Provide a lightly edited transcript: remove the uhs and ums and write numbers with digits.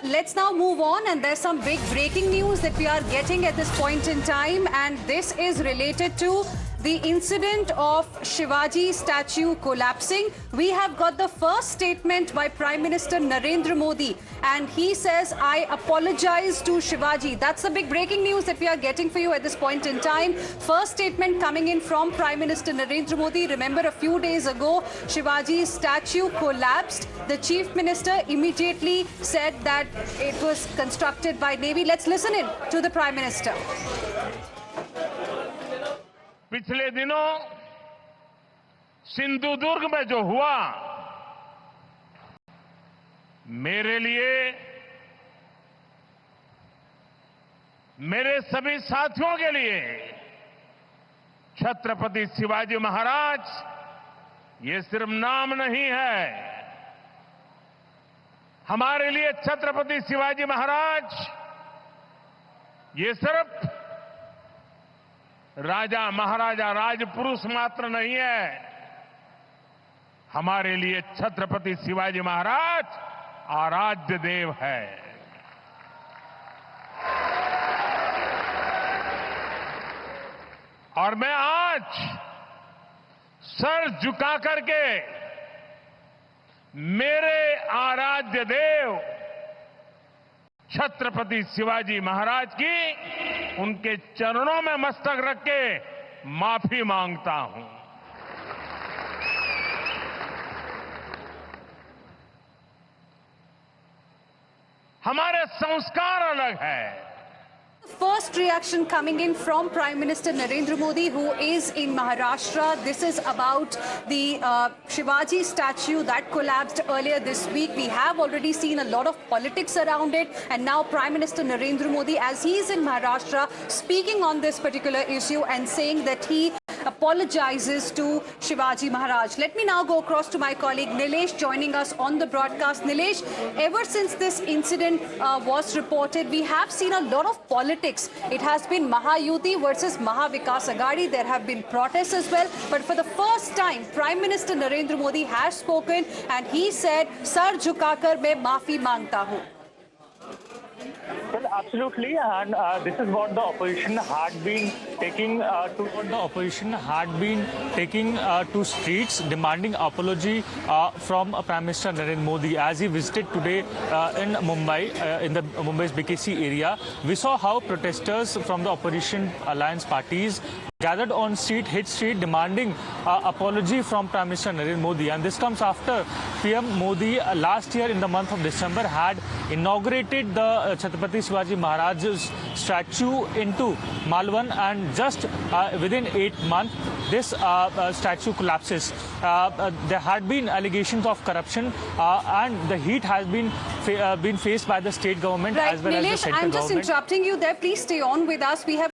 let's now move on, and there's some big breaking news that we are getting at this point in time, and this is related to the incident of Shivaji statue collapsing. We have got the first statement by Prime Minister Narendra Modi, and he says, I apologize to Shivaji. That's the big breaking news that we are getting for you at this point in time. First statement coming in from Prime Minister Narendra Modi. Remember, a few days ago, Shivaji's statue collapsed. The Chief Minister immediately said that it was constructed by Navy. Let's listen in to the Prime Minister. पिछले दिनों सिंधुदुर्ग में जो हुआ, मेरे लिए, मेरे सभी साथियों के लिए छत्रपति शिवाजी महाराज ये सिर्फ नाम नहीं है। हमारे लिए छत्रपति शिवाजी महाराज ये सिर्फ राजा महाराजा राजपुरुष मात्र नहीं है। हमारे लिए छत्रपति शिवाजी महाराज आराध्य देव है। और मैं आज सर झुका करके मेरे आराध्य देव छत्रपति शिवाजी महाराज की उनके चरणों में मस्तक रख के माफी मांगता हूं। हमारे संस्कार अलग है। First reaction coming in from Prime Minister Narendra Modi, who is in Maharashtra. This is about the Shivaji statue that collapsed earlier this week. We have already seen a lot of politics around it, and now Prime Minister Narendra Modi, as he is in Maharashtra, speaking on this particular issue and saying that he apologizes to Shivaji Maharaj. Let me now go across to my colleague Nilesh, joining us on the broadcast. Nilesh, ever since this incident was reported, we have seen a lot of politics. It has been Mahayuti versus Mahavikas Aghadi. There have been protests as well. But for the first time, Prime Minister Narendra Modi has spoken, and he said, "Sar jhukakar main maafi mangta hu." Well, absolutely, and this is what the opposition had been taking to streets, demanding apology from Prime Minister Narendra Modi as he visited today in Mumbai, in the Mumbai's BKC area. We saw how protesters from the opposition alliance parties gathered on hit street demanding apology from Prime Minister Narendra Modi, and this comes after PM Modi last year in the month of December had inaugurated the Chhatrapati Shivaji Maharaj's statue into Malvan, and just within 8 months this statue collapses. There had been allegations of corruption, and the heat has been faced by the state government as well as the central government. I'm just interrupting you there. Please stay on with us. We have